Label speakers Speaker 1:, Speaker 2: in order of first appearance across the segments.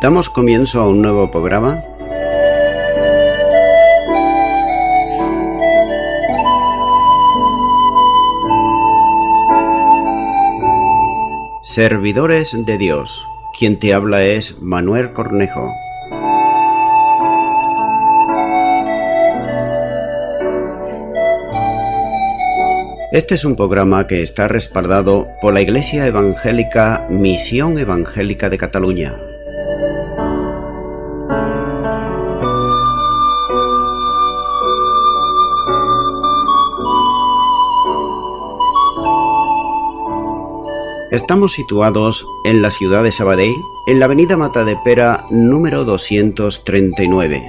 Speaker 1: Damos comienzo a un nuevo programa. Servidores de Dios. Quien te habla es Manuel Cornejo. Este es un programa que está respaldado por la Iglesia Evangélica Misión Evangélica de Cataluña. Estamos situados en la ciudad de Sabadell, en la avenida Matadepera número 239.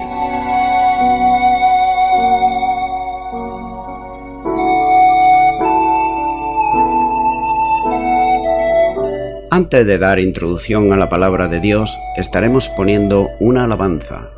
Speaker 1: Antes de dar introducción a la palabra de Dios, estaremos poniendo una alabanza.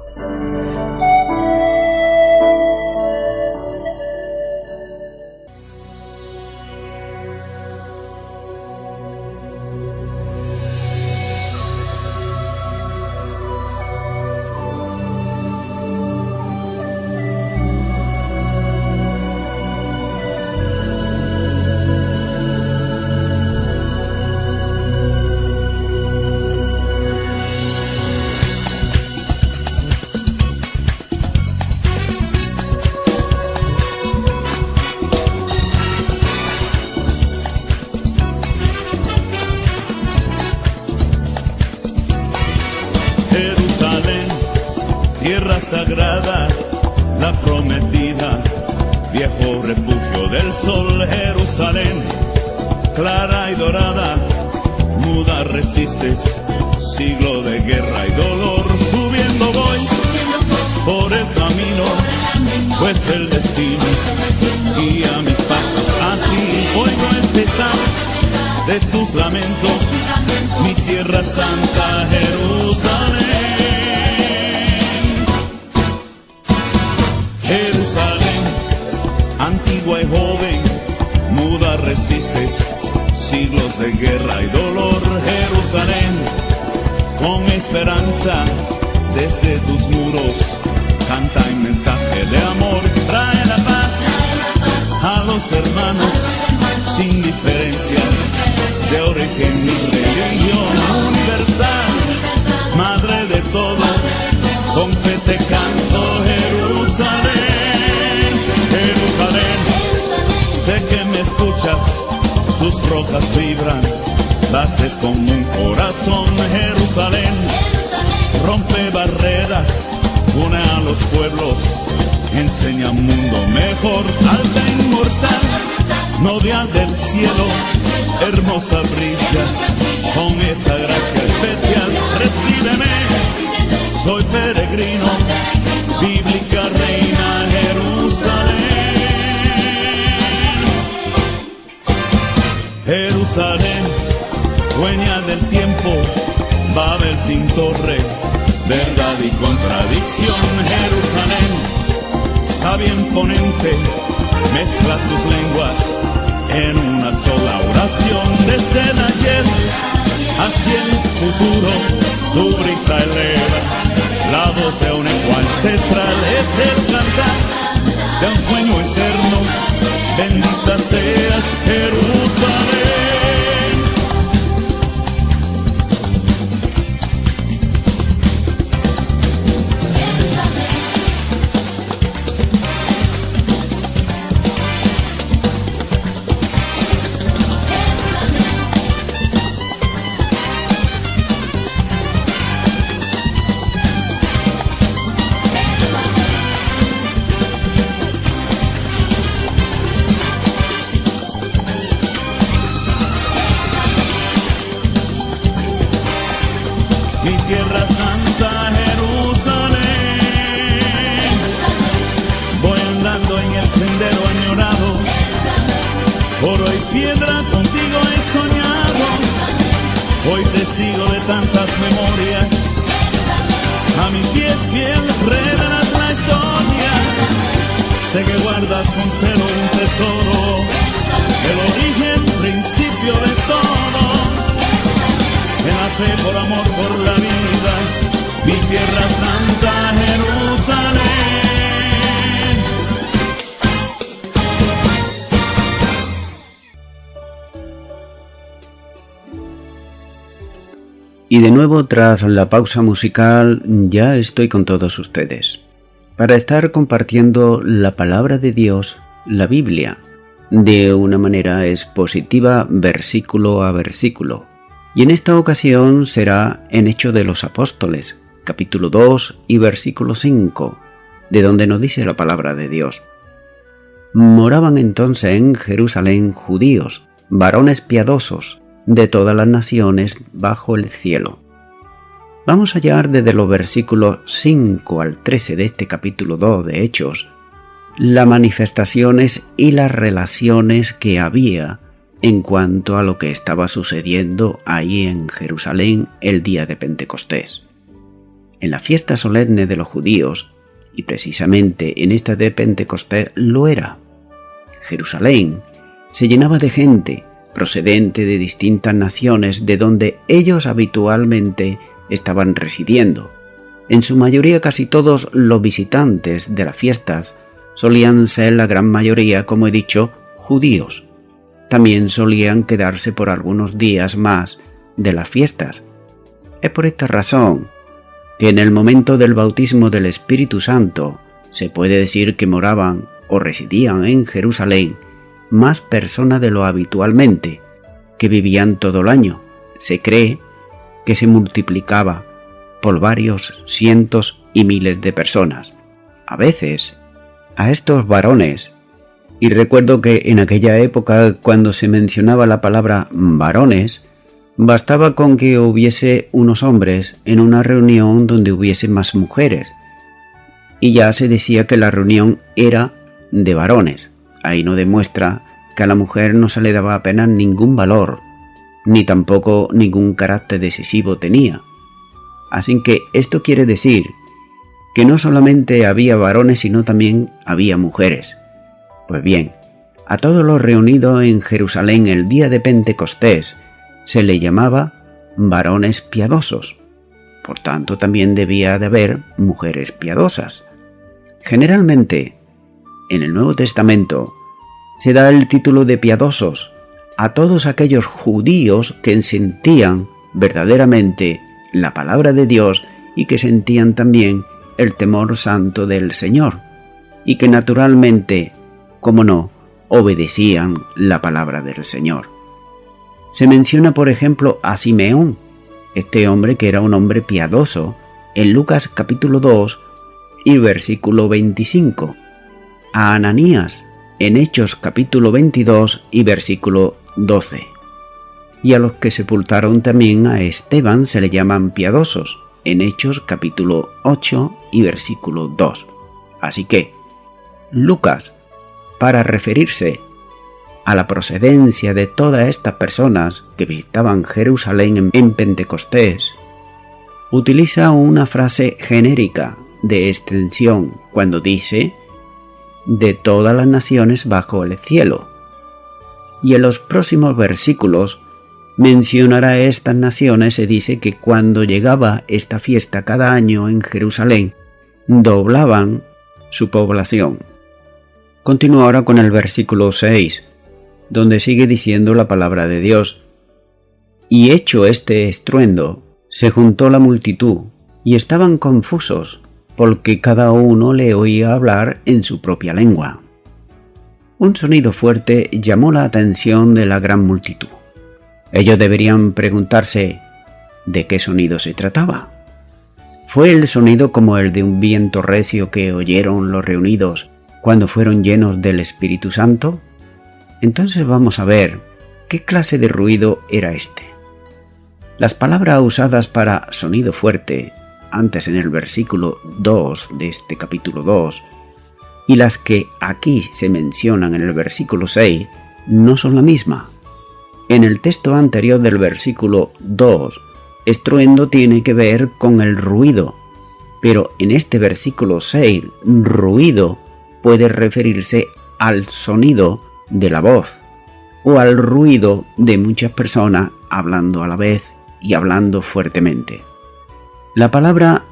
Speaker 2: Tierra sagrada, la prometida, viejo refugio del sol, Jerusalén, clara y dorada, muda resistes, siglo de guerra y dolor, subiendo voy por el camino, pues el destino guía mis pasos a ti, oigo el pesar de tus lamentos, mi tierra santa, Jerusalén. Jerusalén, antigua y joven, muda resistes, siglos de guerra y dolor. Jerusalén, con esperanza, desde tus muros, canta el mensaje de amor. Trae la paz a los hermanos, sin diferencias de origen ni religión. Universal, madre de todos, con fe te canto, Jerusalén. Jerusalén, sé que me escuchas, tus rocas vibran, lates como un corazón. Jerusalén, rompe barreras, une a los pueblos, enseña un mundo mejor. Alta inmortal, novia del cielo, hermosa brillas, con esa gracia especial. Recíbeme, soy peregrino, bíblica reina, Jerusalén. Jerusalén, dueña del tiempo, Babel sin torre, verdad y contradicción. Jerusalén, sabia imponente, mezcla tus lenguas en una sola oración. Desde el ayer hacia el futuro, tu brisa eleva la voz de un eco ancestral. Es el cantar de un sueño eterno, bendita seas, Jerusalén. Mi tierra santa, Jerusalén. Voy andando en el sendero añorado, oro y piedra contigo he soñado. Hoy testigo de tantas memorias, a mis pies fiel revelas la historia. Sé que guardas con celo un tesoro, el origen, principio de todo. En la fe, por amor, por la vida, la Santa Jerusalén.
Speaker 1: Y de nuevo, tras la pausa musical, ya estoy con todos ustedes para estar compartiendo la palabra de Dios, la Biblia, de una manera expositiva, versículo a versículo. Y en esta ocasión será en Hechos de los Apóstoles, capítulo 2 y versículo 5, de donde nos dice la palabra de Dios. Moraban entonces en Jerusalén judíos, varones piadosos, de todas las naciones bajo el cielo. Vamos a hallar desde los versículos 5 al 13 de este capítulo 2 de Hechos, las manifestaciones y las relaciones que había en cuanto a lo que estaba sucediendo ahí en Jerusalén el día de Pentecostés. En la fiesta solemne de los judíos, y precisamente en esta de Pentecostés lo era. Jerusalén se llenaba de gente procedente de distintas naciones de donde ellos habitualmente estaban residiendo. En su mayoría casi todos los visitantes de las fiestas solían ser la gran mayoría, como he dicho, judíos. También solían quedarse por algunos días más de las fiestas. Es por esta razón que en el momento del bautismo del Espíritu Santo se puede decir que moraban o residían en Jerusalén más personas de lo habitualmente, que vivían todo el año. Se cree que se multiplicaba por varios cientos y miles de personas. A veces, a estos varones, y recuerdo que en aquella época cuando se mencionaba la palabra varones, bastaba con que hubiese unos hombres en una reunión donde hubiese más mujeres, y ya se decía que la reunión era de varones. Ahí no demuestra que a la mujer no se le daba apenas ningún valor, ni tampoco ningún carácter decisivo tenía. Así que esto quiere decir que no solamente había varones, sino también había mujeres. Pues bien, a todos los reunidos en Jerusalén el día de Pentecostés se le llamaba varones piadosos. Por tanto, también debía de haber mujeres piadosas. Generalmente, en el Nuevo Testamento, se da el título de piadosos a todos aquellos judíos que sentían verdaderamente la palabra de Dios y que sentían también el temor santo del Señor, y que naturalmente, como no, obedecían la palabra del Señor. Se menciona, por ejemplo, a Simeón, este hombre que era un hombre piadoso, en Lucas capítulo 2 y versículo 25, a Ananías, en Hechos capítulo 22 y versículo 12. Y a los que sepultaron también a Esteban se le llaman piadosos, en Hechos capítulo 8 y versículo 2. Así que Lucas, para referirse a la procedencia de todas estas personas que visitaban Jerusalén en Pentecostés, utiliza una frase genérica de extensión cuando dice de todas las naciones bajo el cielo. Y en los próximos versículos mencionará estas naciones. Se dice que cuando llegaba esta fiesta cada año en Jerusalén, doblaban su población. Continúa ahora con el versículo 6, donde sigue diciendo la palabra de Dios. Y hecho este estruendo, se juntó la multitud, y estaban confusos, porque cada uno le oía hablar en su propia lengua. Un sonido fuerte llamó la atención de la gran multitud. Ellos deberían preguntarse de qué sonido se trataba. ¿Fue el sonido como el de un viento recio que oyeron los reunidos cuando fueron llenos del Espíritu Santo? Entonces vamos a ver qué clase de ruido era este. Las palabras usadas para sonido fuerte, antes en el versículo 2 de este capítulo 2, y las que aquí se mencionan en el versículo 6, no son la misma. En el texto anterior del versículo 2, estruendo tiene que ver con el ruido, pero en este versículo 6, ruido puede referirse al sonido de la voz o al ruido de muchas personas hablando a la vez y hablando fuertemente. La palabra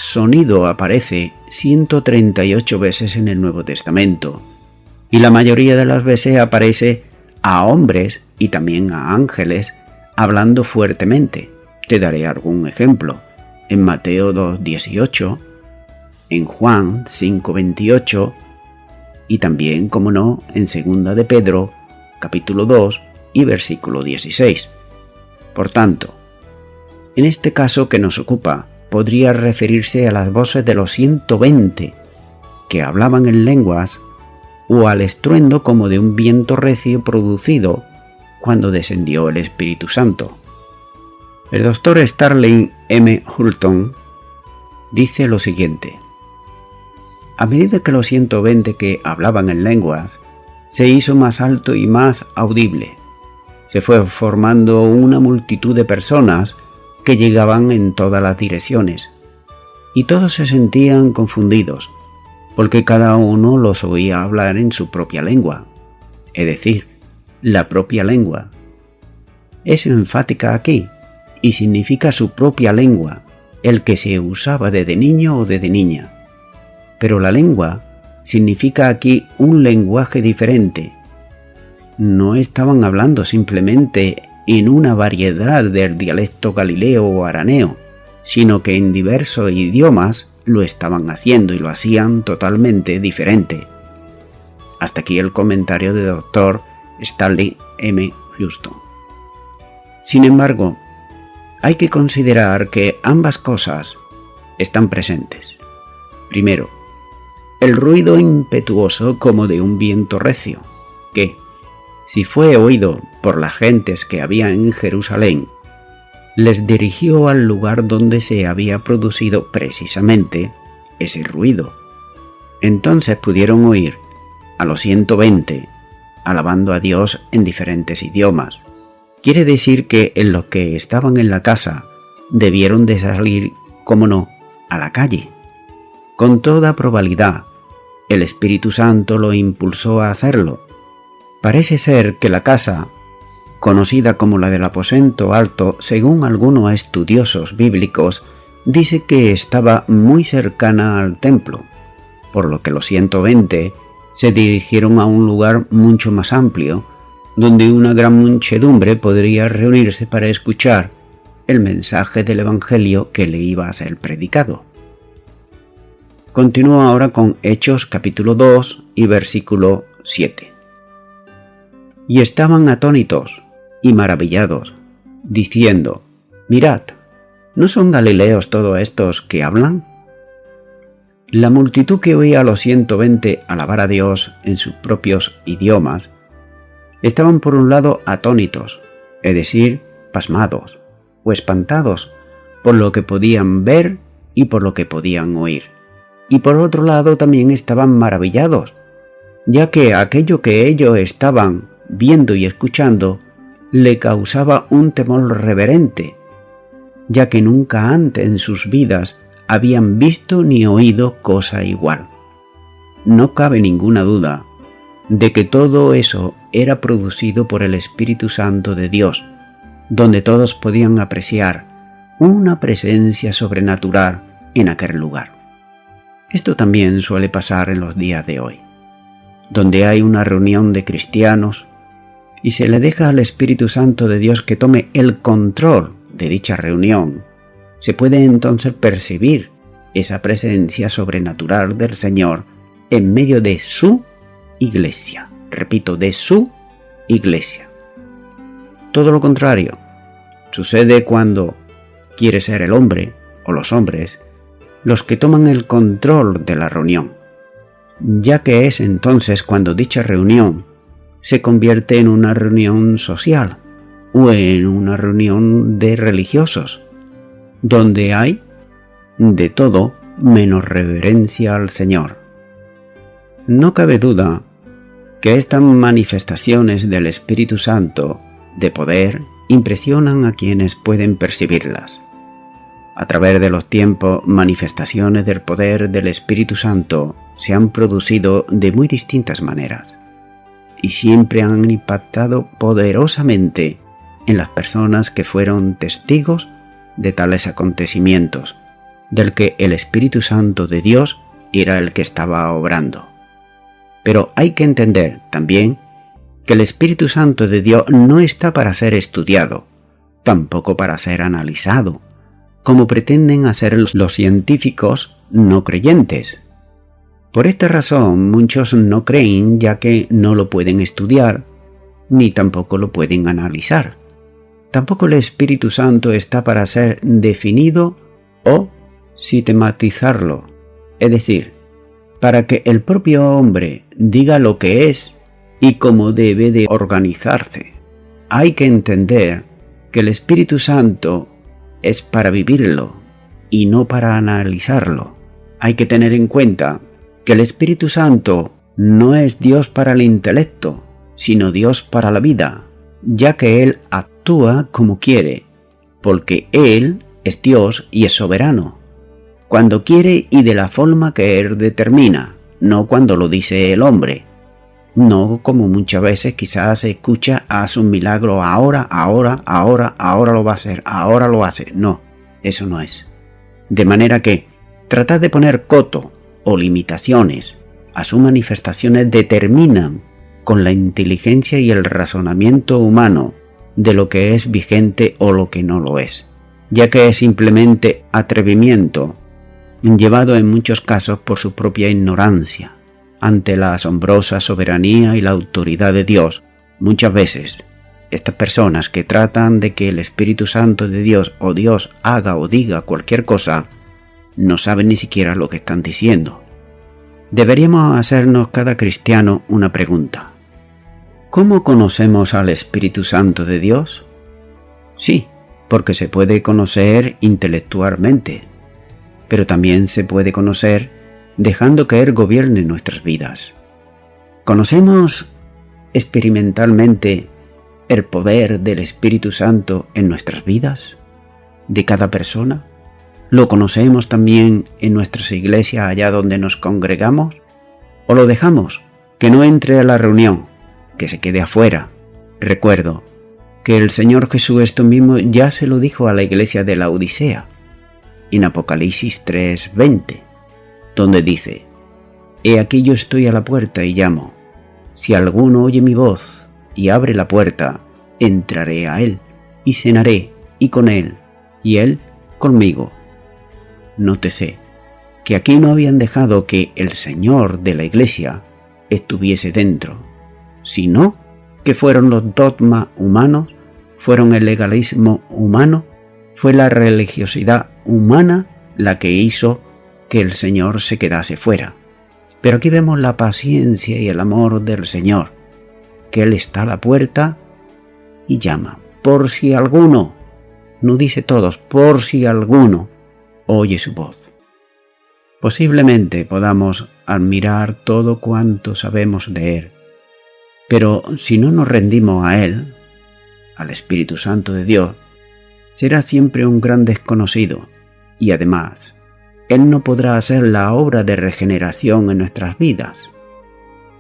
Speaker 1: sonido aparece 138 veces en el Nuevo Testamento, y la mayoría de las veces aparece a hombres y también a ángeles hablando fuertemente. Te daré algún ejemplo. En Mateo 2:18, en Juan 5:28 y también, como no, en 2 de Pedro, capítulo 2 y versículo 16. Por tanto, en este caso que nos ocupa, podría referirse a las voces de los 120 que hablaban en lenguas o al estruendo como de un viento recio producido cuando descendió el Espíritu Santo. El doctor Sterling M. Hulton dice lo siguiente: a medida que los 120 que hablaban en lenguas se hizo más alto y más audible, se fue formando una multitud de personas que llegaban en todas las direcciones, y todos se sentían confundidos, porque cada uno los oía hablar en su propia lengua, es decir, la propia lengua. Es enfática aquí, y significa su propia lengua, el que se usaba desde niño o desde niña. Pero la lengua significa aquí un lenguaje diferente. No estaban hablando simplemente en una variedad del dialecto galileo o arameo, sino que en diversos idiomas lo estaban haciendo y lo hacían totalmente diferente. Hasta aquí el comentario de Dr. Stanley M. Houston. Sin embargo, hay que considerar que ambas cosas están presentes. Primero, el ruido impetuoso como de un viento recio, que, si fue oído por las gentes que había en Jerusalén, les dirigió al lugar donde se había producido precisamente ese ruido. Entonces pudieron oír a los 120 alabando a Dios en diferentes idiomas. Quiere decir que en los que estaban en la casa debieron de salir, como no, a la calle. Con toda probabilidad, el Espíritu Santo lo impulsó a hacerlo. Parece ser que la casa, conocida como la del aposento alto, según algunos estudiosos bíblicos, dice que estaba muy cercana al templo, por lo que los 120 se dirigieron a un lugar mucho más amplio, donde una gran muchedumbre podría reunirse para escuchar el mensaje del Evangelio que le iba a ser predicado. Continúo ahora con Hechos capítulo 2 y versículo 7. Y estaban atónitos y maravillados, diciendo: mirad, ¿no son galileos todos estos que hablan? La multitud que oía a los 120 alabar a Dios en sus propios idiomas estaban por un lado atónitos, es decir, pasmados o espantados por lo que podían ver y por lo que podían oír. Y por otro lado también estaban maravillados, ya que aquello que ellos estaban viendo y escuchando le causaba un temor reverente, ya que nunca antes en sus vidas habían visto ni oído cosa igual. No cabe ninguna duda de que todo eso era producido por el Espíritu Santo de Dios, donde todos podían apreciar una presencia sobrenatural en aquel lugar. Esto también suele pasar en los días de hoy, donde hay una reunión de cristianos y se le deja al Espíritu Santo de Dios que tome el control de dicha reunión. Se puede entonces percibir esa presencia sobrenatural del Señor en medio de su iglesia. Repito, de su iglesia. Todo lo contrario sucede cuando quiere ser el hombre o los hombres los que toman el control de la reunión, ya que es entonces cuando dicha reunión se convierte en una reunión social o en una reunión de religiosos, donde hay de todo menos reverencia al Señor. No cabe duda que estas manifestaciones del Espíritu Santo de poder impresionan a quienes pueden percibirlas. A través de los tiempos, manifestaciones del poder del Espíritu Santo se han producido de muy distintas maneras y siempre han impactado poderosamente en las personas que fueron testigos de tales acontecimientos, del que el Espíritu Santo de Dios era el que estaba obrando. Pero hay que entender también que el Espíritu Santo de Dios no está para ser estudiado, tampoco para ser analizado, como pretenden hacer los científicos no creyentes. Por esta razón muchos no creen, ya que no lo pueden estudiar, ni tampoco lo pueden analizar. Tampoco el Espíritu Santo está para ser definido o sistematizarlo, es decir, para que el propio hombre diga lo que es y cómo debe de organizarse. Hay que entender que el Espíritu Santo es para vivirlo y no para analizarlo. Hay que tener en cuenta que el Espíritu Santo no es Dios para el intelecto, sino Dios para la vida, ya que Él actúa como quiere, porque Él es Dios y es soberano, cuando quiere y de la forma que Él determina, no cuando lo dice el hombre. No como muchas veces quizás se escucha, haz un milagro ahora lo va a hacer, ahora lo hace. No, eso no es. De manera que tratar de poner coto o limitaciones a sus manifestaciones determinan con la inteligencia y el razonamiento humano de lo que es vigente o lo que no lo es, ya que es simplemente atrevimiento, llevado en muchos casos por su propia ignorancia ante la asombrosa soberanía y la autoridad de Dios. Muchas veces, estas personas que tratan de que el Espíritu Santo de Dios o Dios haga o diga cualquier cosa, no saben ni siquiera lo que están diciendo. Deberíamos hacernos cada cristiano una pregunta. ¿Cómo conocemos al Espíritu Santo de Dios? Sí, porque se puede conocer intelectualmente, pero también se puede conocer dejando que Él gobierne nuestras vidas. ¿Conocemos experimentalmente el poder del Espíritu Santo en nuestras vidas, de cada persona? ¿Lo conocemos también en nuestras iglesias allá donde nos congregamos? ¿O lo dejamos que no entre a la reunión, que se quede afuera? Recuerdo que el Señor Jesús esto mismo ya se lo dijo a la iglesia de la Odisea, en Apocalipsis 3:20, donde dice: He aquí yo estoy a la puerta y llamo. Si alguno oye mi voz y abre la puerta, entraré a él y cenaré y con él y él conmigo. Nótese que aquí no habían dejado que el Señor de la iglesia estuviese dentro, sino que fueron los dogmas humanos, fueron el legalismo humano, fue la religiosidad humana la que hizo que el Señor se quedase fuera. Pero aquí vemos la paciencia y el amor del Señor, que Él está a la puerta y llama, por si alguno, no dice todos, por si alguno oye su voz. Posiblemente podamos admirar todo cuanto sabemos de Él, pero si no nos rendimos a Él, al Espíritu Santo de Dios, será siempre un gran desconocido y además Él no podrá hacer la obra de regeneración en nuestras vidas,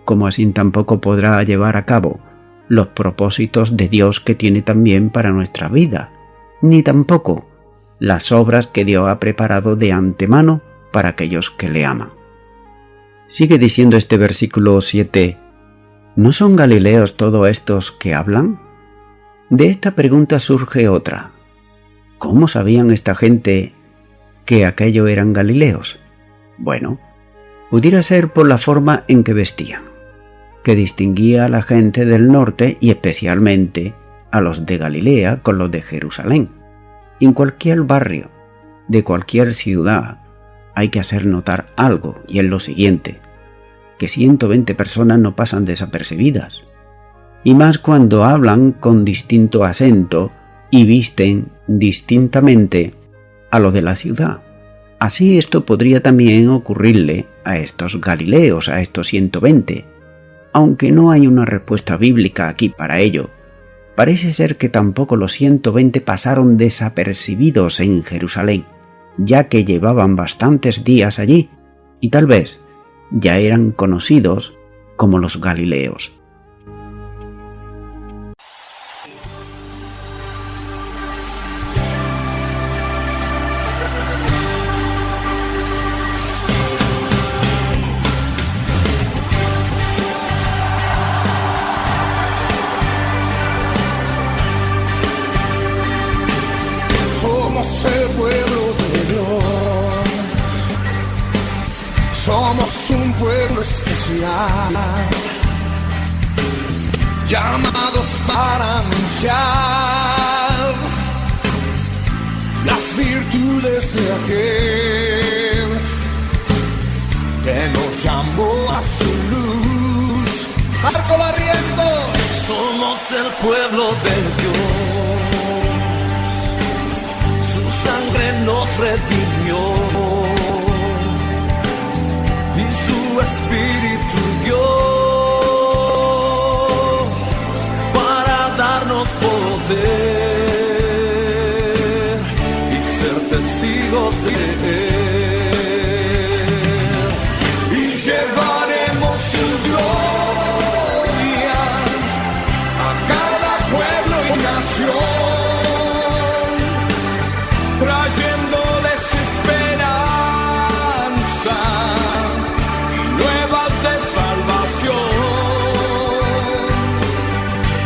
Speaker 1: como así tampoco podrá llevar a cabo los propósitos de Dios que tiene también para nuestra vida, ni tampoco las obras que Dios ha preparado de antemano para aquellos que le aman. Sigue diciendo este versículo 7, ¿no son galileos todos estos que hablan? De esta pregunta surge otra. ¿Cómo sabían esta gente que aquello eran galileos? Bueno, pudiera ser por la forma en que vestían, que distinguía a la gente del norte y especialmente a los de Galilea con los de Jerusalén. En cualquier barrio, de cualquier ciudad, hay que hacer notar algo, y es lo siguiente, que 120 personas no pasan desapercibidas, y más cuando hablan con distinto acento y visten distintamente a lo de la ciudad. Así esto podría también ocurrirle a estos galileos, a estos 120, aunque no hay una respuesta bíblica aquí para ello. Parece ser que tampoco los 120 pasaron desapercibidos en Jerusalén, ya que llevaban bastantes días allí y tal vez ya eran conocidos como los galileos.
Speaker 3: Somos el pueblo de Dios. Somos un pueblo especial, llamados para anunciar las virtudes de aquel que nos llamó a su luz. Marco Barrientos.
Speaker 4: Somos el pueblo de Dios, su sangre nos redimió y su espíritu dio para darnos poder y ser testigos de él, y llevaremos su gloria a cada pueblo y nación, trayéndoles esperanza y nuevas de salvación,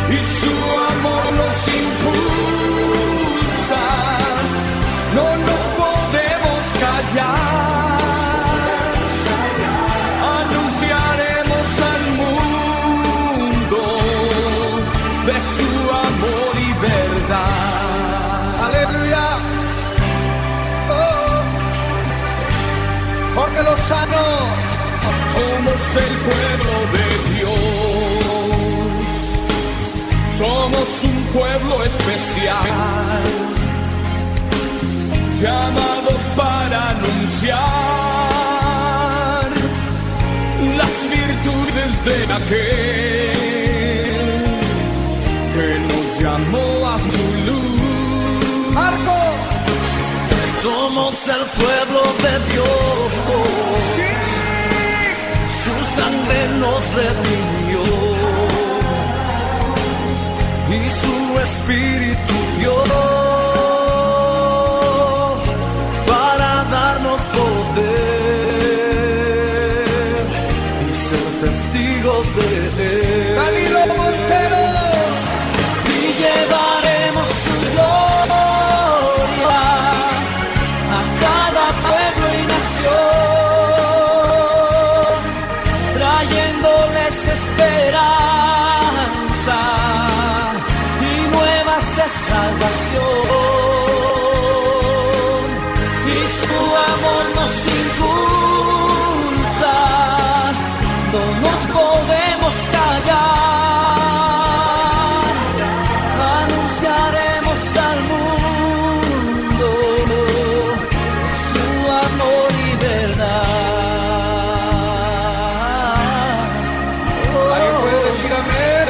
Speaker 4: y su amor nos impulsa, no nos podemos callar, anunciaremos al mundo de su amor y verdad.
Speaker 3: Aleluya. Oh. Porque los sanos
Speaker 4: Somos el pueblo de Dios, somos un pueblo especial, llamados para anunciar las virtudes de aquel que nos llamó a su luz.
Speaker 3: Marco.
Speaker 4: Somos el pueblo de Dios,
Speaker 3: Sí.
Speaker 4: su sangre nos redimió y su espíritu dio para darnos poder y ser testigos de él.
Speaker 3: Danilo Montero.
Speaker 4: Y llevaremos su gloria a cada pueblo y nación, trayéndoles esperanza y nuevas de salvación, y su amor nos impulsa, no nos podemos callar, anunciaremos al mundo su amor y verdad.
Speaker 3: ¿Alguien puede decir amén?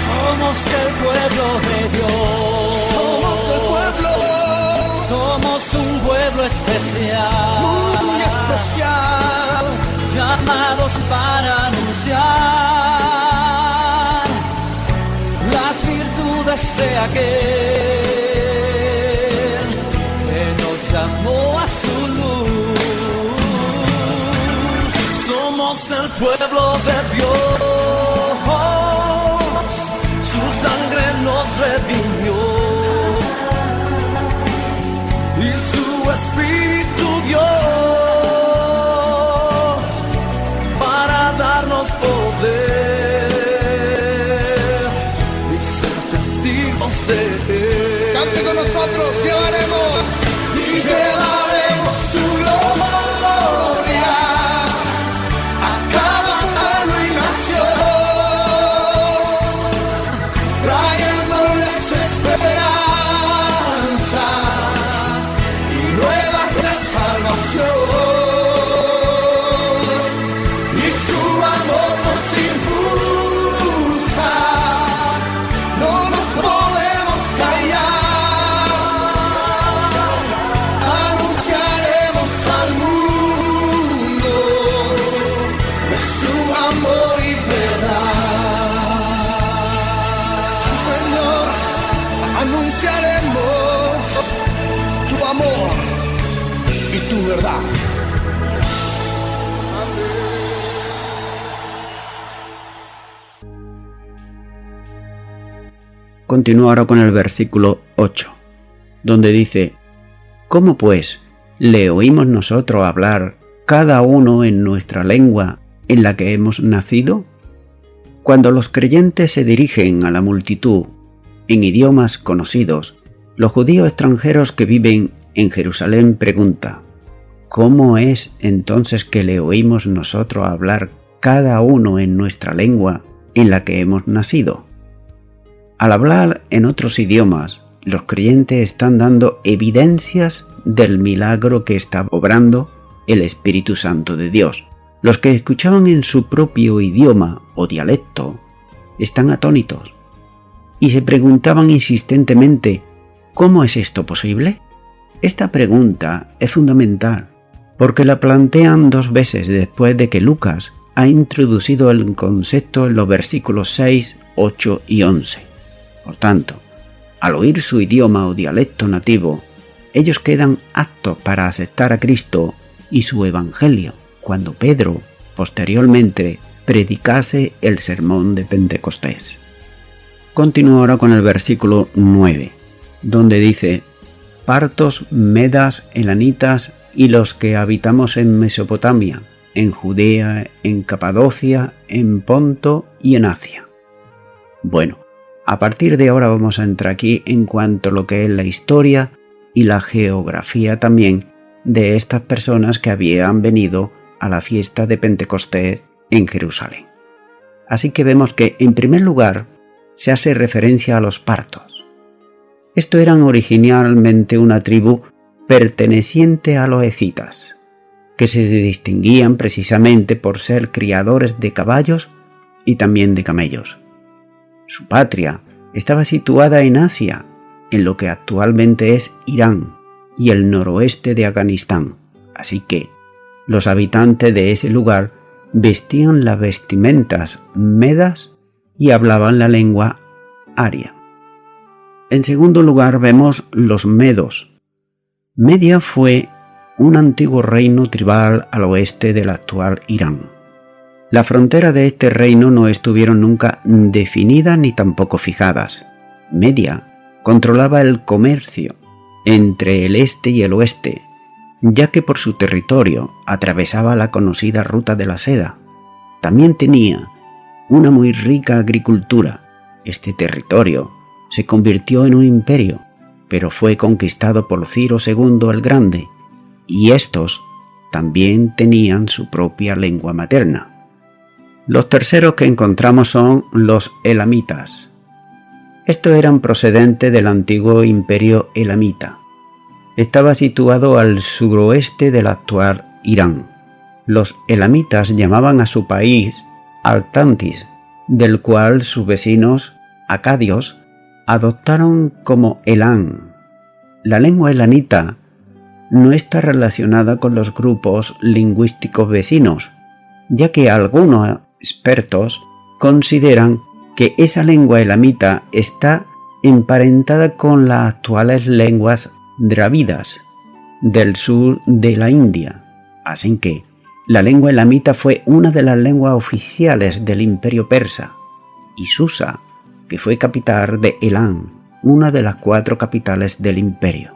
Speaker 4: Somos el pueblo de Dios,
Speaker 3: Somos el pueblo
Speaker 4: somos un pueblo especial,
Speaker 3: muy especial,
Speaker 4: llamados para anunciar las virtudes de aquel que nos llamó a su luz. Somos el pueblo de Dios, su sangre nos redimió y su espíritu dio para darnos poder y ser testigos de él.
Speaker 3: cante con nosotros, llevaremos.
Speaker 4: Y llevaremos su gloria a cada pueblo y nación, trayéndoles esperanza y nuevas de salvación, y su amor nos impulsa, no nos podemos callar, anunciaremos al mundo de su amor y verdad.
Speaker 3: Sí, Señor, anunciaremos tu amor y tu verdad.
Speaker 1: Continúo ahora con el versículo 8. donde dice: ¿Cómo pues le oímos nosotros hablar cada uno en nuestra lengua en la que hemos nacido? Cuando los creyentes se dirigen a la multitud en idiomas conocidos, los judíos extranjeros que viven en Jerusalén preguntan: ¿cómo es entonces que le oímos nosotros hablar cada uno en nuestra lengua en la que hemos nacido? Al hablar en otros idiomas, los creyentes están dando evidencias del milagro que está obrando el Espíritu Santo de Dios. Los que escuchaban en su propio idioma o dialecto están atónitos y se preguntaban insistentemente: ¿cómo es esto posible? Esta pregunta es fundamental porque la plantean 2 veces después de que Lucas ha introducido el concepto en los versículos 6, 8 y 11. Por tanto, al oír su idioma o dialecto nativo, ellos quedan aptos para aceptar a Cristo y su Evangelio cuando Pedro, posteriormente, predicase el sermón de Pentecostés. Continúo ahora con el versículo 9, donde dice: partos, medas, elamitas y los que habitamos en Mesopotamia, en Judea, en Capadocia, en Ponto y en Asia. Bueno, a partir de ahora vamos a entrar aquí en cuanto a lo que es la historia y la geografía también de estas personas que habían venido a la fiesta de Pentecostés en Jerusalén. Así que vemos que, en primer lugar, se hace referencia a los partos. Estos eran originalmente una tribu perteneciente a los escitas, que se distinguían precisamente por ser criadores de caballos y también de camellos. Su patria estaba situada en Asia, en lo que actualmente es Irán y el noroeste de Afganistán, así que los habitantes de ese lugar vestían las vestimentas medas y hablaban la lengua aria. En segundo lugar vemos los medos. Media fue un antiguo reino tribal al oeste del actual Irán. Las fronteras de este reino no estuvieron nunca definidas ni tampoco fijadas. Media controlaba el comercio entre el este y el oeste, ya que por su territorio atravesaba la conocida ruta de la seda. También tenía una muy rica agricultura. Este territorio se convirtió en un imperio, pero fue conquistado por Ciro II el Grande, y estos también tenían su propia lengua materna. Los terceros que encontramos son los elamitas. Estos eran procedentes del antiguo imperio elamita. Estaba situado al suroeste del actual Irán. Los elamitas llamaban a su país Atlantis, del cual sus vecinos acadios adoptaron como Elam. La lengua elamita no está relacionada con los grupos lingüísticos vecinos, ya que algunos expertos consideran que esa lengua elamita está emparentada con las actuales lenguas dravidas del sur de la India. Así que la lengua elamita fue una de las lenguas oficiales del imperio persa, y Susa, que fue capital de Elam, una de las 4 capitales del imperio.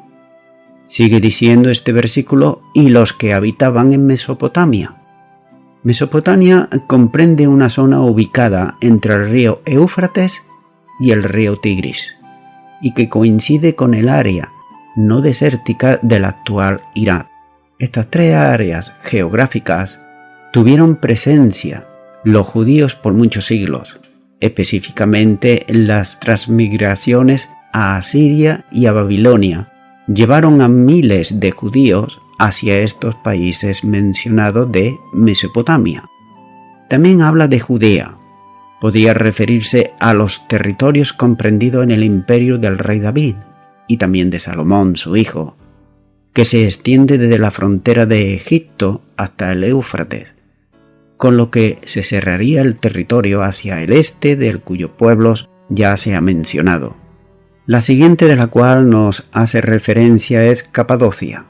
Speaker 1: Sigue diciendo este versículo: y los que habitaban en Mesopotamia. Mesopotamia comprende una zona ubicada entre el río Éufrates y el río Tigris, y que coincide con el área no desértica del actual Irak. Estas 3 áreas geográficas tuvieron presencia los judíos por muchos siglos, específicamente las transmigraciones a Asiria y a Babilonia llevaron a miles de judíos hacia estos países mencionados de Mesopotamia. También habla de Judea. Podía referirse a los territorios comprendidos en el imperio del rey David y también de Salomón, su hijo, que se extiende desde la frontera de Egipto hasta el Éufrates, con lo que se cerraría el territorio hacia el este, del cuyos pueblos ya se ha mencionado. La siguiente de la cual nos hace referencia es Capadocia.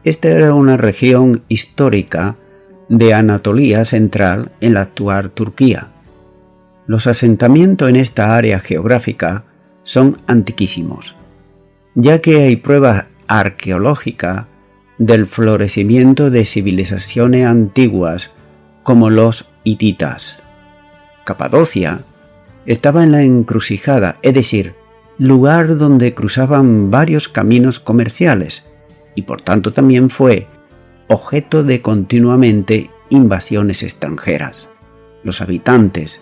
Speaker 1: Esta era una región histórica de Anatolia central en la actual Turquía. Los asentamientos en esta área geográfica son antiquísimos. ya que hay pruebas arqueológicas del florecimiento de civilizaciones antiguas como los hititas. Capadocia estaba en la encrucijada, es decir, lugar donde cruzaban varios caminos comerciales, y por tanto también fue objeto de continuamente invasiones extranjeras. Los habitantes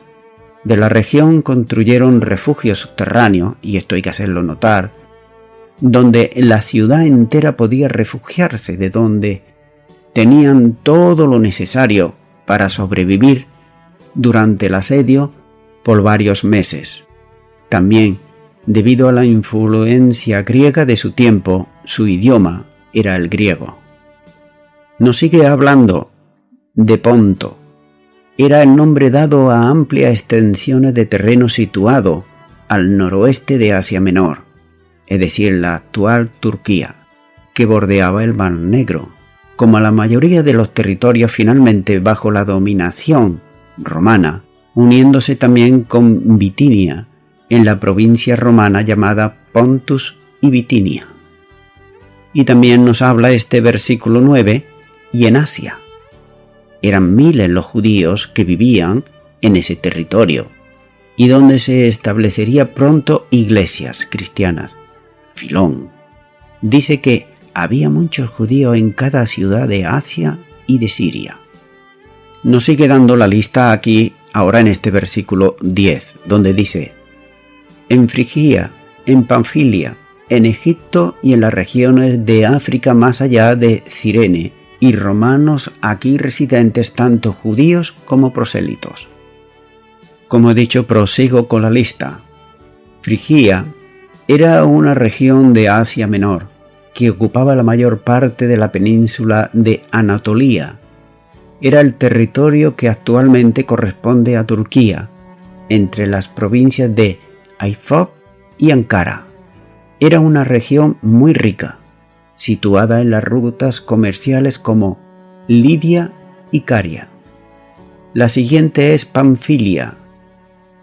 Speaker 1: de la región construyeron refugios subterráneos, y esto hay que hacerlo notar, donde la ciudad entera podía refugiarse, de donde tenían todo lo necesario para sobrevivir durante el asedio por varios meses. También, debido a la influencia griega de su tiempo, su idioma era el griego. Nos sigue hablando de Ponto. Era el nombre dado a amplias extensiones de terreno situado al noroeste de Asia Menor, es decir, la actual Turquía, que bordeaba el Mar Negro. Como la mayoría de los territorios finalmente bajo la dominación romana, uniéndose también con Bitinia, en la provincia romana llamada Pontus y Bitinia. Y también nos habla este versículo 9, y en Asia. Eran miles los judíos que vivían en ese territorio, y donde se establecería pronto iglesias cristianas. Filón dice que había muchos judíos en cada ciudad de Asia y de Siria. Nos sigue dando la lista aquí, ahora en este versículo 10, donde dice: en Frigia, en Panfilia, en Egipto y en las regiones de África más allá de Cirene, y romanos aquí residentes, tanto judíos como prosélitos. Como he dicho, prosigo con la lista. Frigia era una región de Asia Menor que ocupaba la mayor parte de la península de Anatolia. Era el territorio que actualmente corresponde a Turquía, entre las provincias de Ayfop y Ankara. Era una región muy rica, situada en las rutas comerciales como Lidia y Caria. La siguiente es Panfilia,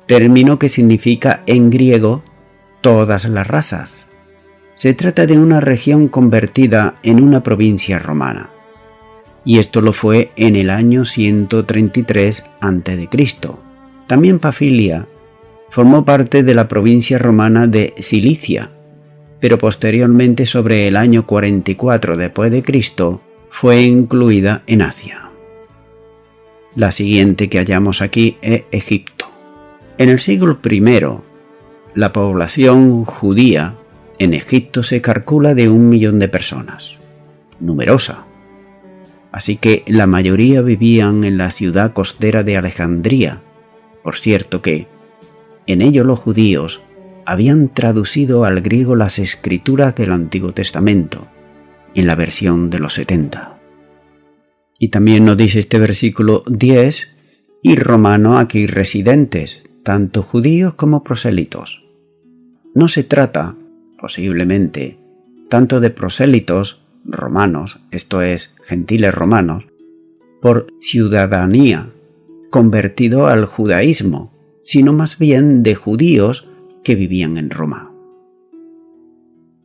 Speaker 1: término que significa en griego todas las razas. Se trata de una región convertida en una provincia romana, y esto lo fue en el año 133 a.C. También Panfilia formó parte de la provincia romana de Cilicia, pero posteriormente, sobre el año 44 después de Cristo, fue incluida en Asia. La siguiente que hallamos aquí es Egipto. En el siglo I, la población judía en Egipto se calcula de 1 millón de personas, numerosa. Así que la mayoría vivían en la ciudad costera de Alejandría. Por cierto que, en ello los judíos habían traducido al griego las escrituras del Antiguo Testamento, en la versión de los 70. Y también nos dice este versículo 10, y romanos aquí residentes, tanto judíos como prosélitos. No se trata, posiblemente, tanto de prosélitos romanos, esto es, gentiles romanos, por ciudadanía, convertido al judaísmo, sino más bien de judíos que vivían en Roma.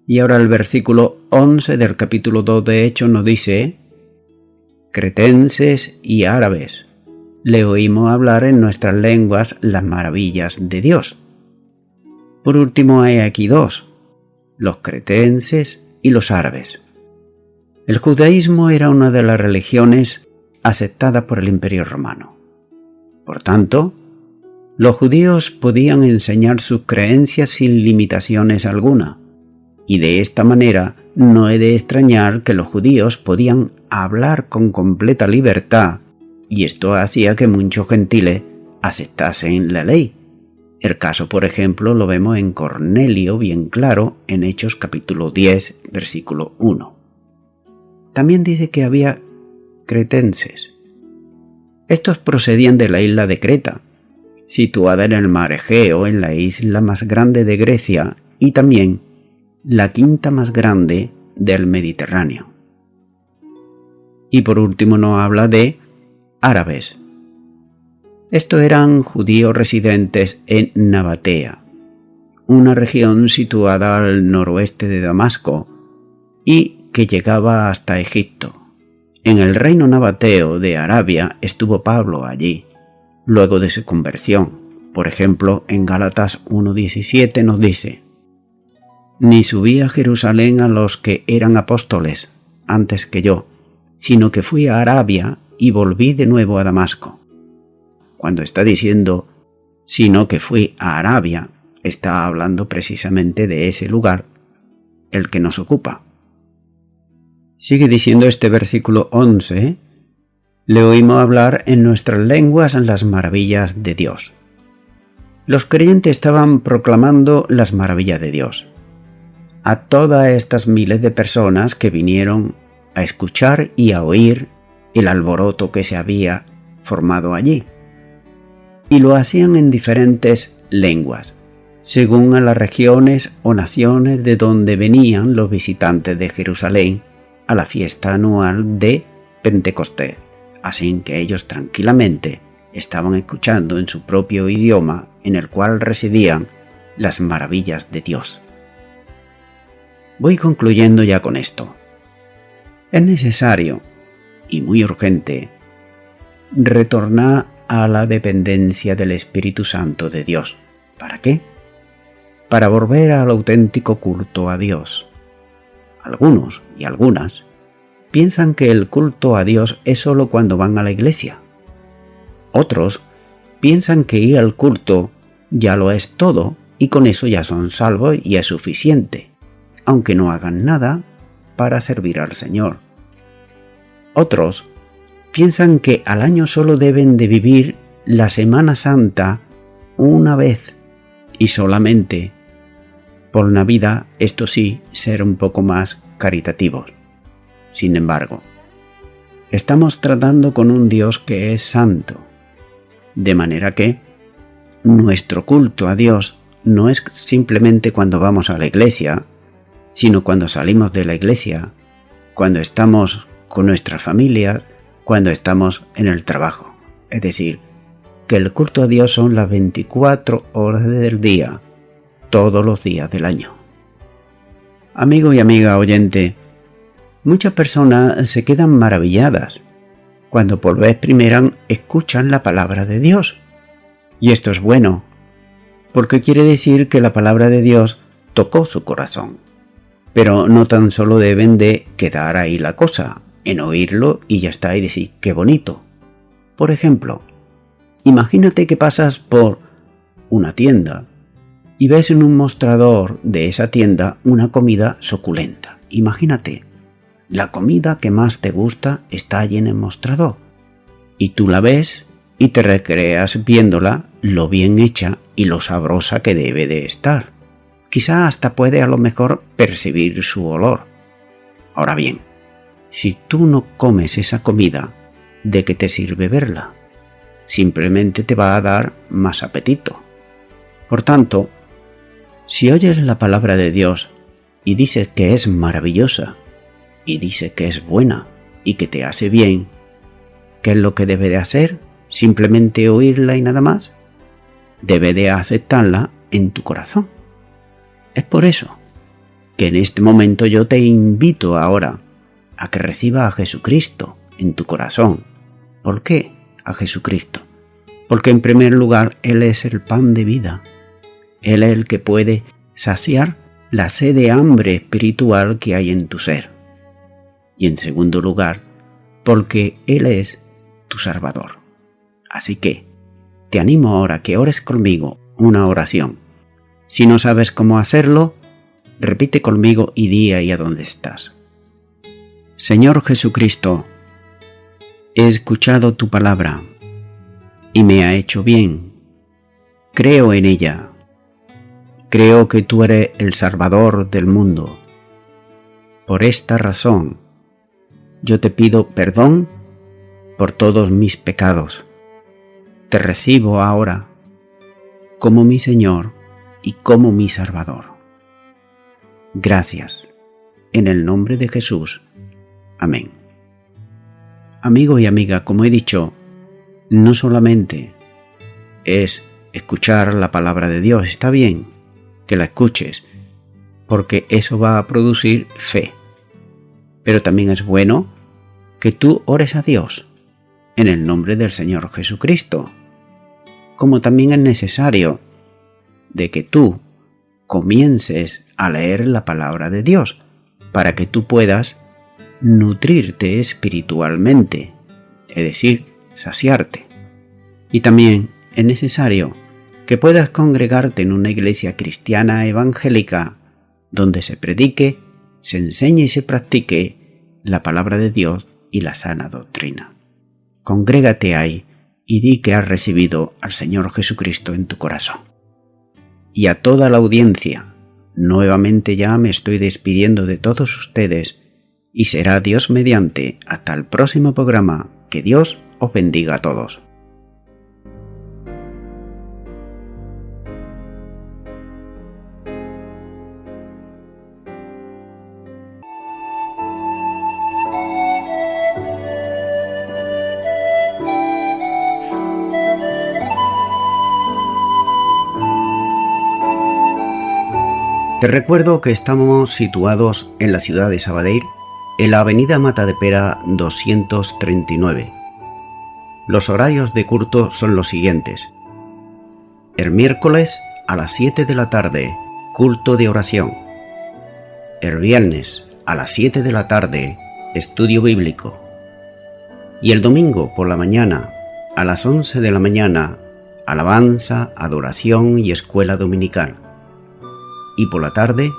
Speaker 1: Y ahora el versículo 11 del capítulo 2 de Hechos nos dice: cretenses y árabes, le oímos hablar en nuestras lenguas las maravillas de Dios. Por último hay aquí dos, los cretenses y los árabes. El judaísmo era una de las religiones aceptadas por el Imperio Romano. Por tanto, los judíos podían enseñar sus creencias sin limitaciones alguna, y de esta manera no he de extrañar que los judíos podían hablar con completa libertad, y esto hacía que muchos gentiles aceptasen la ley. El caso, por ejemplo, lo vemos en Cornelio bien claro en Hechos capítulo 10, versículo 1. También dice que había cretenses. Estos procedían de la isla de Creta, situada en el mar Egeo, en la isla más grande de Grecia y también la quinta más grande del Mediterráneo. Y por último nos habla de árabes. Estos eran judíos residentes en Nabatea, una región situada al noroeste de Damasco y que llegaba hasta Egipto. En el reino nabateo de Arabia estuvo Pablo allí, luego de su conversión. Por ejemplo, en Gálatas 1:17 nos dice: «Ni subí a Jerusalén a los que eran apóstoles antes que yo, sino que fui a Arabia y volví de nuevo a Damasco». Cuando está diciendo «sino que fui a Arabia», está hablando precisamente de ese lugar, el que nos ocupa. Sigue diciendo este versículo 11: «Le oímos hablar en nuestras lenguas las maravillas de Dios». Los creyentes estaban proclamando las maravillas de Dios a todas estas miles de personas que vinieron a escuchar y a oír el alboroto que se había formado allí. Y lo hacían en diferentes lenguas, según a las regiones o naciones de donde venían los visitantes de Jerusalén a la fiesta anual de Pentecostés. Así que ellos tranquilamente estaban escuchando en su propio idioma en el cual residían las maravillas de Dios. Voy concluyendo ya con esto. Es necesario y muy urgente retornar a la dependencia del Espíritu Santo de Dios. ¿Para qué? Para volver al auténtico culto a Dios. Algunos y algunas piensan que el culto a Dios es solo cuando van a la iglesia. Otros piensan que ir al culto ya lo es todo y con eso ya son salvos y es suficiente, aunque no hagan nada para servir al Señor. Otros piensan que al año solo deben de vivir la Semana Santa una vez y solamente por Navidad, esto sí, ser un poco más caritativos. Sin embargo, estamos tratando con un Dios que es santo, de manera que nuestro culto a Dios no es simplemente cuando vamos a la iglesia, sino cuando salimos de la iglesia, cuando estamos con nuestras familias, cuando estamos en el trabajo. Es decir, que el culto a Dios son las 24 horas del día, todos los días del año. Amigo y amiga oyente, muchas personas se quedan maravilladas cuando por vez primera escuchan la palabra de Dios. Y esto es bueno, porque quiere decir que la palabra de Dios tocó su corazón. Pero no tan solo deben de quedar ahí la cosa, en oírlo y ya está, y decir qué bonito. Por ejemplo, imagínate que pasas por una tienda y ves en un mostrador de esa tienda una comida suculenta. Imagínate, la comida que más te gusta está allí en el mostrador y tú la ves y te recreas viéndola, lo bien hecha y lo sabrosa que debe de estar. Quizá hasta puede a lo mejor percibir su olor. Ahora bien, si tú no comes esa comida, ¿de qué te sirve verla? Simplemente te va a dar más apetito. Por tanto, si oyes la palabra de Dios y dices que es maravillosa, y dice que es buena y que te hace bien, ¿qué es lo que debe de hacer? ¿Simplemente oírla y nada más? Debe de aceptarla en tu corazón. Es por eso que en este momento yo te invito ahora a que recibas a Jesucristo en tu corazón. ¿Por qué a Jesucristo? Porque en primer lugar Él es el pan de vida. Él es el que puede saciar la sed de hambre espiritual que hay en tu ser. Y en segundo lugar, porque Él es tu Salvador. Así que te animo ahora a que ores conmigo una oración. Si no sabes cómo hacerlo, repite conmigo y di ahí a donde estás. Señor Jesucristo, he escuchado tu palabra y me ha hecho bien. Creo en ella. Creo que tú eres el Salvador del mundo. Por esta razón, yo te pido perdón por todos mis pecados. Te recibo ahora como mi Señor y como mi Salvador. Gracias. En el nombre de Jesús. Amén. Amigo y amiga, como he dicho, no solamente es escuchar la palabra de Dios, está bien, que la escuches, porque eso va a producir fe. Pero también es bueno que tú ores a Dios en el nombre del Señor Jesucristo, como también es necesario de que tú comiences a leer la palabra de Dios para que tú puedas nutrirte espiritualmente, es decir, saciarte. Y también es necesario que puedas congregarte en una iglesia cristiana evangélica donde se predique, se enseñe y se practique la palabra de Dios y la sana doctrina. Congrégate ahí y di que has recibido al Señor Jesucristo en tu corazón. Y a toda la audiencia, nuevamente ya me estoy despidiendo de todos ustedes y será Dios mediante hasta el próximo programa. Que Dios os bendiga a todos. Te recuerdo que estamos situados en la ciudad de Sabadell, en la avenida Matadepera 239. Los horarios de culto son los siguientes. El miércoles a las 7 de la tarde, culto de oración. El viernes a las 7 de la tarde, estudio bíblico. Y el domingo por la mañana, a las 11 de la mañana, alabanza, adoración y escuela dominical. Y por la tarde,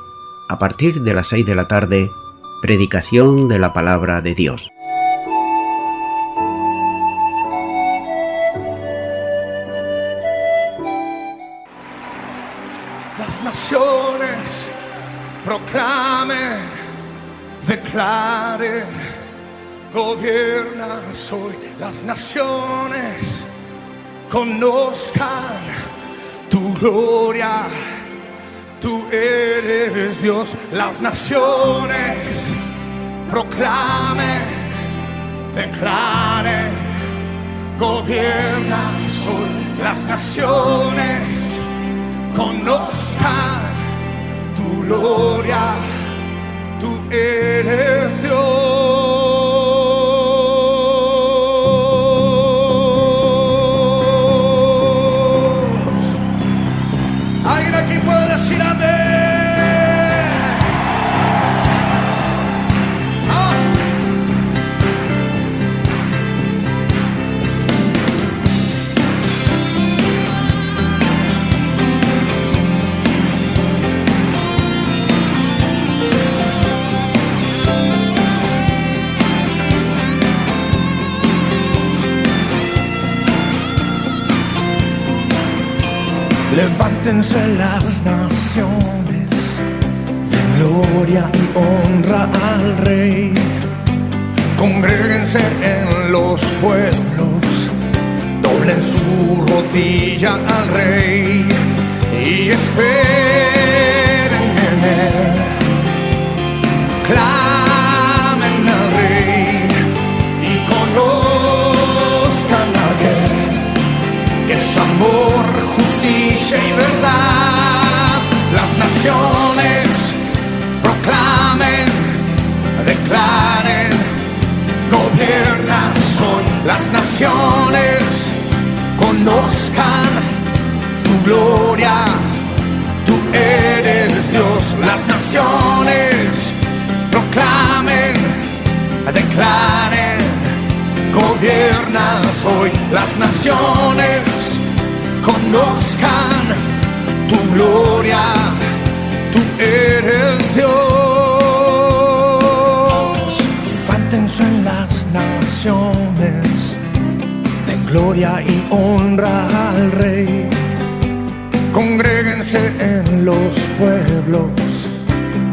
Speaker 1: a partir de las 6 de la tarde, predicación de la palabra de Dios.
Speaker 3: Las naciones proclamen, declaren, gobiernas hoy. Las naciones conozcan tu gloria. Tú eres Dios. Las naciones proclamen, declaren, gobiernas hoy. Las naciones conozcan tu gloria. Tú eres Dios. ¿Alguien aquí puede decir amén? Levántense las naciones, de gloria y honra al Rey. Congréguense en los pueblos, doblen su rodilla al Rey y esperen en Él. Clamen al Rey y conozcan a Él, que es amor, justicia y verdad. Las naciones proclamen, declaren, gobiernas hoy. Las naciones conozcan su gloria. Tú eres Dios. Las naciones proclamen, declaren, gobiernas hoy. Las naciones conozcan tu gloria, tú eres Dios. Levántense en las naciones, den gloria y honra al Rey. Congréguense en los pueblos,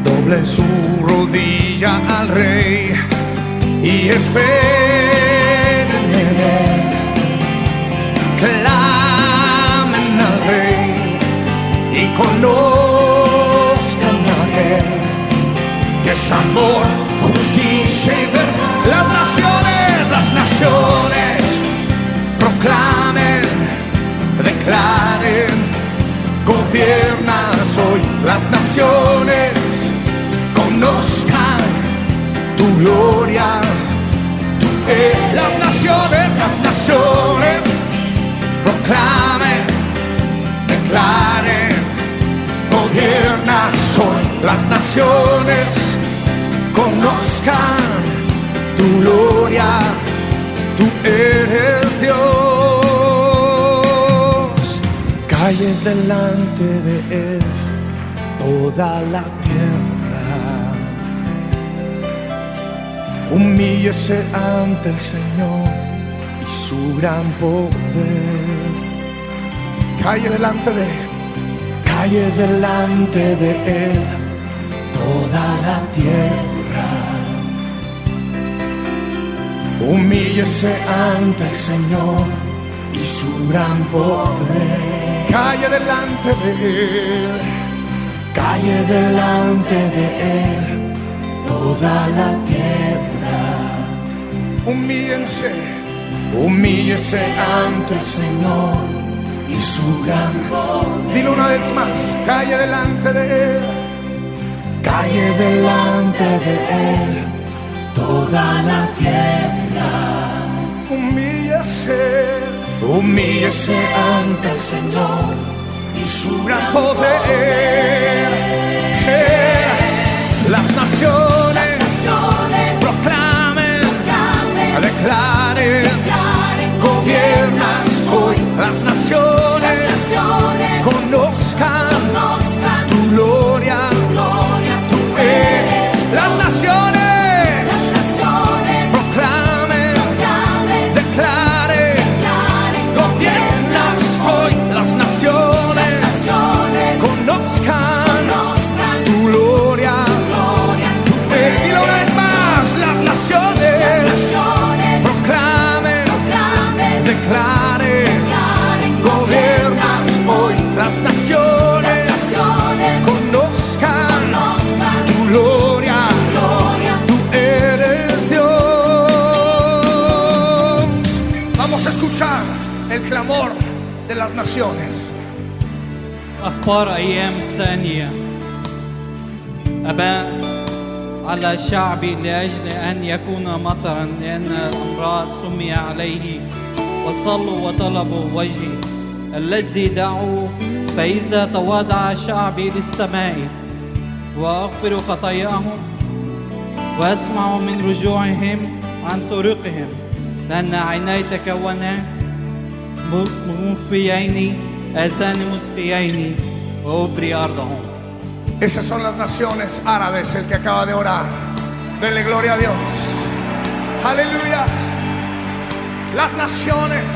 Speaker 3: doblen su rodilla al Rey y esperen en Él. Y conozcan a Él, que es amor, justicia y verdad. Las naciones proclamen, declaren, gobiernas hoy. hoy las naciones conozcan tu gloria. Las naciones proclamen, declaren, gobiernas hoy. Las naciones conozcan tu gloria, tú eres Dios. Calle delante de Él toda la tierra, humíllese ante el Señor y su gran poder. Calle delante de Él, calle delante de Él toda la tierra, humíllese ante el Señor y su gran poder. Calle delante de Él, calle delante de Él toda la tierra, humíllense, humíllese ante el Señor y su gran poder. Dilo una vez más, calle delante de Él, calle delante de Él toda la tierra, humíllese, humíllese ante el Señor y su gran poder. Las naciones proclamen, declaren, gobiernas hoy. Las naciones conozcan tu gloria, tú eres. Las naciones proclamen, declaren, gobiernas hoy. Las naciones conozcan tu gloria. Dilo una vez más, las naciones proclamen, declaren, gobiernas hoy. Las naciones conozcan tu gloria, tú eres Dios. Vamos a escuchar el clamor de las naciones.
Speaker 5: أخبار أيام ثانية. أباء على شعبي لأجل أن يكون مطرا، لأن الأمراض سمي عليه، وصلوا وطلبوا وجهي الذي دعوا. فإذا تواضع شعبي للسماء وأغفر خطاياهم وأسمع من رجوعهم عن طرقهم، لأن عيني تكونا مخفيين، آذان مسقيين، وأبري أرضهم.
Speaker 3: Esas son las naciones árabes, el que acaba de orar. Denle gloria a Dios. Aleluya. Las naciones.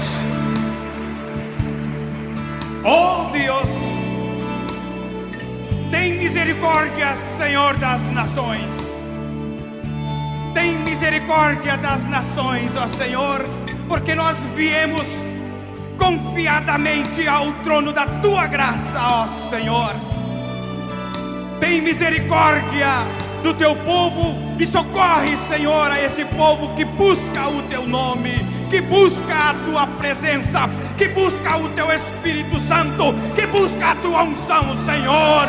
Speaker 6: Oh Deus, tem misericórdia, Senhor das nações. Tem misericórdia das nações, ó Senhor, porque nós viemos confiadamente ao trono da Tua graça, ó Senhor. Tem misericórdia do Teu povo e socorre, Senhor, a esse povo que busca o Teu nome, que busca a Tua presença, que busca o Teu Espírito Santo, que busca a Tua unção, Senhor.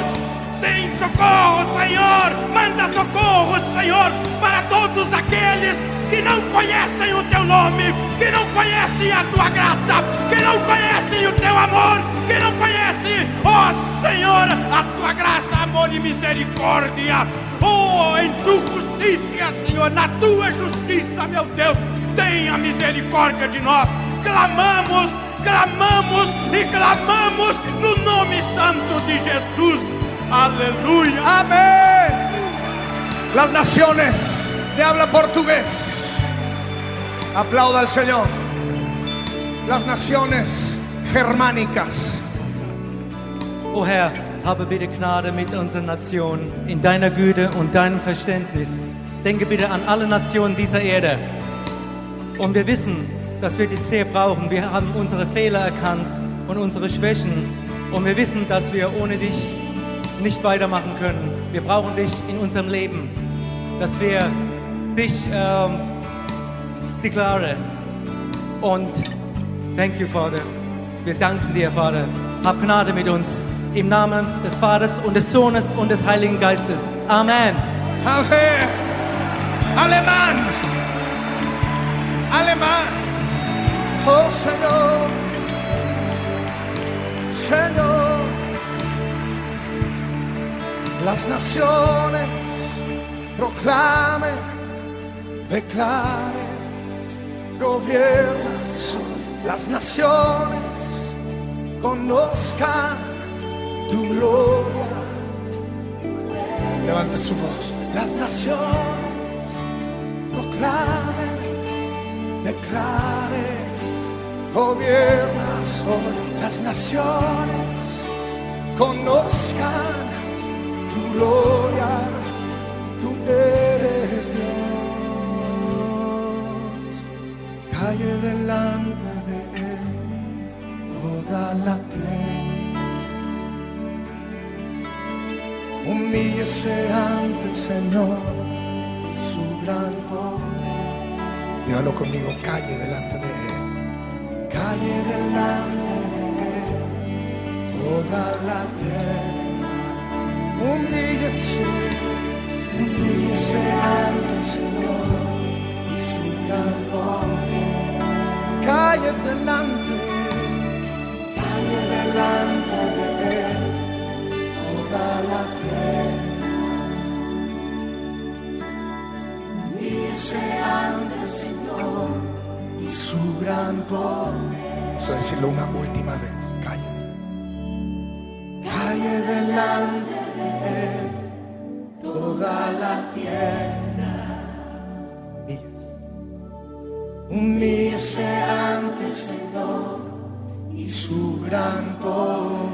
Speaker 6: Tem socorro, Senhor, manda socorro, Senhor, para todos aqueles que não conhecem o Teu nome, que não conhecem a Tua graça, que não conhecem o Teu amor, que não conhecem, ó Senhor, a Tua graça, amor e misericórdia. Oh, em Tua justiça, Senhor, na Tua justiça, meu Deus, tenha misericórdia de nós. Clamamos, clamamos e clamamos no nome santo de Jesus. Aleluya.
Speaker 3: Amén. Las naciones de habla portugués, aplauda al Señor. Las naciones germánicas.
Speaker 7: O Herr, habe bitte Gnade mit unseren Nationen in deiner Güte und deinem Verständnis. Denke bitte an alle Nationen dieser Erde. Und wir wissen, dass wir dich sehr brauchen. Wir haben unsere Fehler erkannt und unsere Schwächen. Und wir wissen, dass wir ohne dich nicht weitermachen können. Wir brauchen dich in unserem Leben, dass wir dich deklarieren. Und thank you, Vater. Wir danken dir, Vater. Hab Gnade mit uns. im Namen des Vaters und des Sohnes und des Heiligen Geistes. Amen.
Speaker 3: Amen. Alemán. Alemán. Oh Señor. Señor. Las naciones proclamen, declaren, gobiernas. Las naciones conozcan tu gloria. Levante su voz. Las naciones proclamen, declaren, gobiernas hoy. Las naciones conozcan tu gloria, tú eres Dios. Calle delante de Él toda la tierra, humíllese ante el Señor, su gran poder. Dígalo conmigo, calle delante de Él. Calle delante de Él toda la tierra. Humíllese, humíllese ante el Señor y su gran poder. Calle delante de Él, toda la tierra. Humíllese ante el Señor y su gran poder. Vamos a decirlo una última vez. Calle delante de Él, toda la tierra. Humíllese ante el Señor y su gran poder.